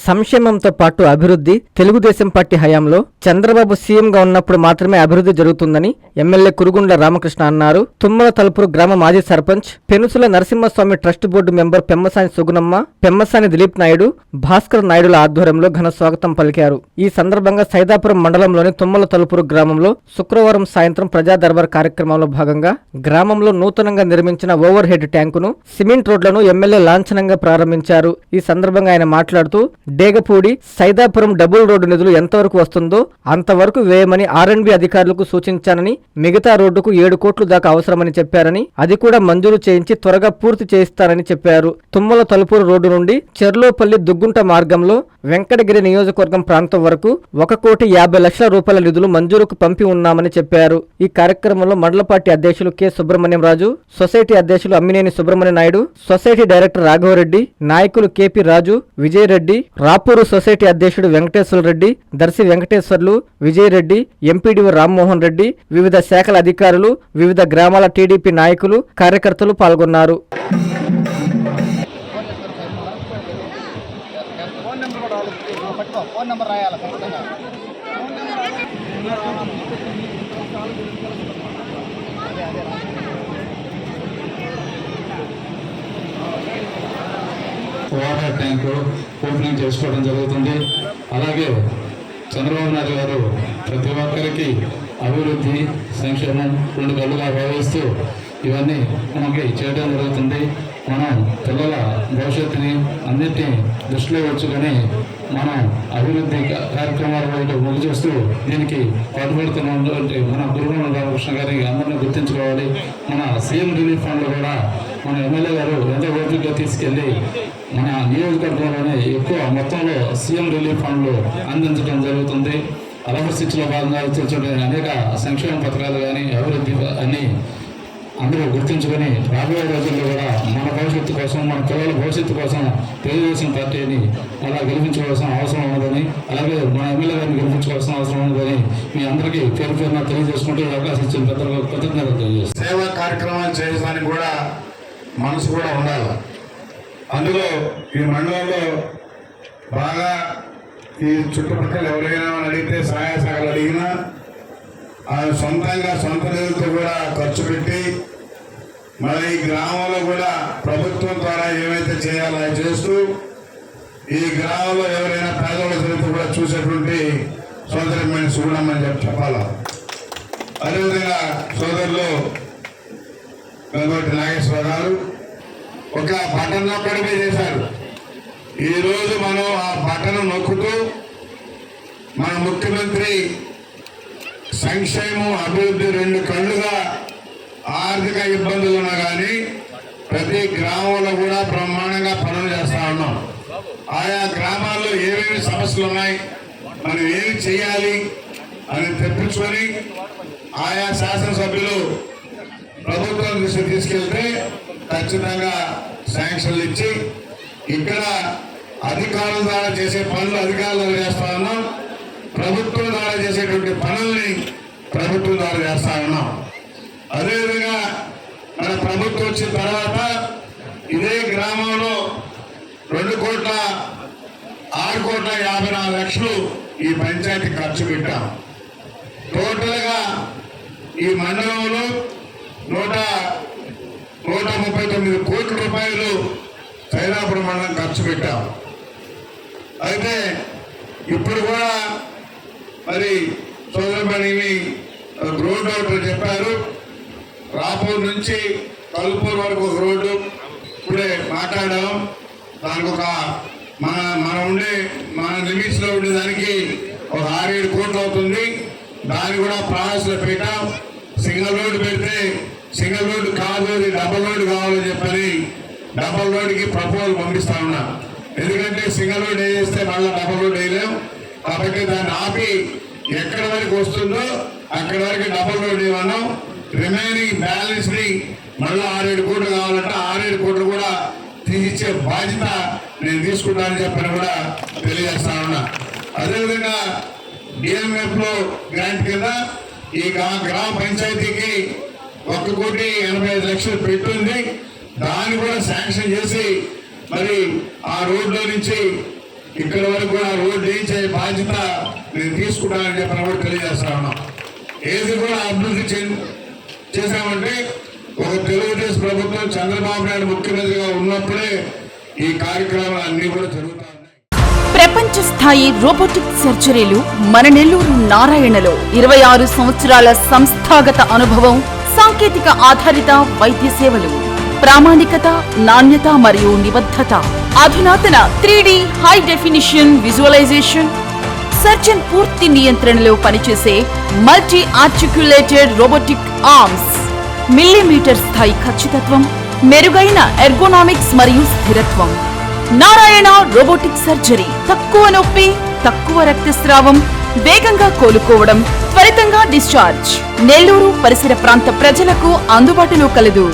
సంక్షేమంతో పాటు అభివృద్ధి తెలుగుదేశం పార్టీ హయాంలో చంద్రబాబు సీఎంగా ఉన్నప్పుడు మాత్రమే అభివృద్ధి జరుగుతుందని ఎమ్మెల్యే కురుగుండ్ల రామకృష్ణ అన్నారు. తుమ్మల తలుపురు గ్రామ మాజీ sarpanch, Penusula Narasimhaswamy trust board member Pemmasani Sugunamma, Pemmasani Dilip Naidu, Bhaskar నాయుడుల ఆధ్వర్యంలో ఘన స్వాగతం పలికారు. ఈ సందర్భంగా సైదాపురం మండలంలోని తుమ్మల తలుపురు గ్రామంలో శుక్రవారం సాయంత్రం ప్రజా దర్బార్ కార్యక్రమంలో భాగంగా గ్రామంలో నూతనంగా నిర్మించిన ఓవర్ హెడ్ ట్యాంకును, సిమెంట్ రోడ్లను ఎమ్మెల్యే లాంఛనంగా ప్రారంభించారు. ఈ సందర్భంగా ఆయన మాట్లాడుతూ డేగపూడి సైదాపురం డబుల్ రోడ్డు నిధులు ఎంతవరకు వస్తుందో అంతవరకు వేయమని ఆర్ఎండ్బి అధికారులకు సూచించానని, మిగతా రోడ్డుకు 7 కోట్లు దాకా అవసరమని చెప్పారని, అది కూడా మంజూరు చేయించి త్వరగా పూర్తి చేయిస్తారని చెప్పారు. తుమ్మల తలుపూరు రోడ్డు నుండి చెర్లోపల్లి దుగ్గుంట మార్గంలో వెంకటగిరి నియోజకవర్గం ప్రాంతం వరకు 1,50,00,000 రూపాయల నిధులు మంజూరుకు పంపి ఉన్నామని చెప్పారు. ఈ కార్యక్రమంలో మండల పార్టీ అధ్యక్షులు కె సుబ్రహ్మణ్యం రాజు, సొసైటీ అధ్యక్షులు అమ్మినేని సుబ్రహ్మణ్య నాయుడు, సొసైటీ డైరెక్టర్ రాఘవరెడ్డి, నాయకులు కెపి రాజు, విజయ్ రెడ్డి, రాపూరు సొసైటీ అధ్యక్షుడు వెంకటేశ్వర రెడ్డి, దర్శి వెంకటేశ్వర్లు, విజయ్ రెడ్డి, ఎంపీడీఓ రామ్మోహన్ రెడ్డి, వివిధ శాఖల అధికారులు, వివిధ గ్రామాల టీడీపీ నాయకులు, కార్యకర్తలు పాల్గొన్నారు. వాటర్ ట్యాంకు ఓపెనింగ్ చేసుకోవడం జరుగుతుంది. అలాగే చంద్రబాబు నాయుడు గారు ప్రతి ఒక్కరికి అభివృద్ధి, సంక్షేమం 2 కళ్ళుగా భావిస్తూ ఇవన్నీ మనకి చేయడం జరుగుతుంది. మనం పిల్లల భవిష్యత్తుని అన్నిటినీ దృష్టిలో ఉంచుకొని మనం అభివృద్ధి కార్యక్రమాల వైపు మొగ్గు చేస్తూ దీనికి పాటుపడుతున్నటువంటి మన గురుగుండ్ల రామకృష్ణ గారికి అందరినీ గుర్తించుకోవాలి. మన సీఎం రిలీఫ్ ఫండ్లు కూడా మన ఎమ్మెల్యే గారు ఎంత ఓపికగా తీసుకెళ్లి మన నియోజకవర్గంలోనే ఎక్కువ మొత్తంలో సీఎం రిలీఫ్ ఫండ్లు అందించడం జరుగుతుంది. అలవర్సిటీలో భాగంగా వచ్చే అనేక సంక్షేమ పథకాలు కానీ అభివృద్ధి అన్ని అందరూ గుర్తించుకొని రాబోయే రోజుల్లో కూడా మన భవిష్యత్తు కోసం, మన పిల్లల భవిష్యత్తు కోసం తెలుగుదేశం పార్టీని అలా గెలిపించుకోవాల్సిన అవసరం ఉన్నదని, అలాగే మన ఎమ్మెల్యే గారిని గెలిపించుకోవాల్సిన అవసరం ఉన్నదని మీ అందరికీ పేరు పేరున తెలియజేసుకుంటూ అవకాశం ఇచ్చిన పెద్దలకు కృతజ్ఞతలు తెలియజేస్తాను. సేవా కార్యక్రమాలు చేయడానికి కూడా మనసు కూడా ఉండాలి. అందులో ఈ మండలంలో బాగా ఈ చుట్టుపక్కల ఎవరైనా అడిగితే సహాయ సహాయాలు అడిగినా సొంతంగా సొంత నిధులతో కూడా ఖర్చు పెట్టి మరి ఈ గ్రామంలో కూడా ప్రభుత్వం ద్వారా ఏమైతే చేయాలో అది చేస్తూ ఈ గ్రామంలో ఎవరైనా పేదవాళ్ళ చరిత్ర కూడా చూసేటువంటి సోదరమైన సుగుణమని చెప్పాలి. అదేవిధంగా సోదరులు గంగోటి నాగేశ్వర గారు ఒక బటన్ నొక్కడమే చేశారు. ఈరోజు మనం ఆ బటన్ నొక్కుతూ మన ముఖ్యమంత్రి సంక్షేమం, అభివృద్ధి 2 కళ్ళుగా ఆర్థిక ఇబ్బందులు ఉన్నా కానీ ప్రతి గ్రామంలో కూడా బ్రహ్మాండంగా పనులు చేస్తా ఉన్నాం. ఆయా గ్రామాల్లో ఏమేమి సమస్యలు ఉన్నాయి, మనం ఏమి చేయాలి అని తెప్పించుకొని ఆయా శాసనసభ్యులు ప్రభుత్వం దృష్టి తీసుకెళ్తే ఖచ్చితంగా శాంక్షన్లు ఇచ్చి ఇక్కడ అధికారుల ద్వారా చేసే పనులు అధికారులు చేస్తా ఉన్నాం, ప్రభుత్వం ద్వారా చేసేటువంటి పనుల్ని ప్రభుత్వం ద్వారా చేస్తా ఉన్నాం. అదేవిధంగా మన ప్రభుత్వం వచ్చిన తర్వాత ఇదే గ్రామంలో 2,6,54,00,000 ఈ పంచాయతీ ఖర్చు పెట్టాం. టోటల్గా ఈ మండలంలో 139 కోట్ల రూపాయలు సైదాపురం మండలం ఖర్చు పెట్టాం. అయితే ఇప్పుడు కూడా మరి సోదరమణిని రోడ్డు ఒకటి చెప్పారు. రాపూర్ నుంచి కల్పూర్ వరకు ఒక రోడ్డు ఇప్పుడే మాట్లాడాం. దానికి ఒక మన లిమిట్స్లో ఉండేదానికి ఒక 6-7 కోట్లు అవుతుంది. దాన్ని కూడా ప్రాసెస్లో పెట్టాం. సింగిల్ రోడ్డు పెడితే సింగిల్ రోడ్డు కాదు, అది డబల్ రోడ్డు కావాలని చెప్పని డబల్ రోడ్డుకి ప్రపోజల్ పంపిస్తా ఉన్నా. ఎందుకంటే సింగిల్ రోడ్ వేస్తే మళ్ళీ డబల్ రోడ్ వేయలేం కాబట్టి దాన్ని ఆపి ఎక్కడి వరకు వస్తుందో అక్కడి వరకు డబల్ రోడ్ ఇవ్వన్నాం. రిమైనింగ్ బ్యాలెన్స్ ని మళ్ళీ 6-7 కోట్లు కావాలంటే 6-7 కోట్లు కూడా తీసిచ్చే బాధ్యత నేను తీసుకుంటానని చెప్పని కూడా తెలియజేస్తా ఉన్నా. అదేవిధంగా డిఎంఎఫ్ లో గ్రాంట్ కింద ఈ గ్రామ పంచాయతీకి 1,85,00,000 పెట్టుంది. దాన్ని కూడా శాంక్షన్ చేసి మరి ఆ రోడ్లో నుంచి ఇక్కడ వరకు కూడా రోడ్డు వేయించే బాధ్యత నేను తీసుకుంటానని చెప్పిన కూడా తెలియజేస్తా ఉన్నాం. ఏది కూడా అభివృద్ధి చేశామంటే ఒక తెలుగుదేశం ప్రభుత్వం చంద్రబాబు నాయుడు ముఖ్యమంత్రిగా ఉన్నప్పుడే ఈ కార్యక్రమాలు అన్ని కూడా జరుగుతా ఉన్నాయి. ప్రపంచ స్థాయి రోబోటిక్ సర్జరీలు మన నెల్లూరు నారాయణలో 26 సంవత్సరాల సంస్థాగత అనుభవం, సాంకేతిక ఆధారిత వైద్య సేవలు, ప్రామాణికత, నాణ్యత మరియు నిబద్ధత, అధునాతన 3D high definition visualisation, surgeon పూర్తి నియంత్రణలో పనిచేసే multi articulated robotic arms, millimetre స్థాయి ఖచ్చితత్వం, మెరుగైన ఎర్గోనామిక్స్ మరియు స్థిరత్వం. నారాయణ రోబోటిక్ సర్జరీ తక్కువ నొప్పి, తక్కువ రక్తస్రావం, వేగంగా కోలుకోవడం, త్వరితంగా డిశ్చార్జ్. నెల్లూరు పరిసర ప్రాంత ప్రజలకు అందుబాటులో కలదు.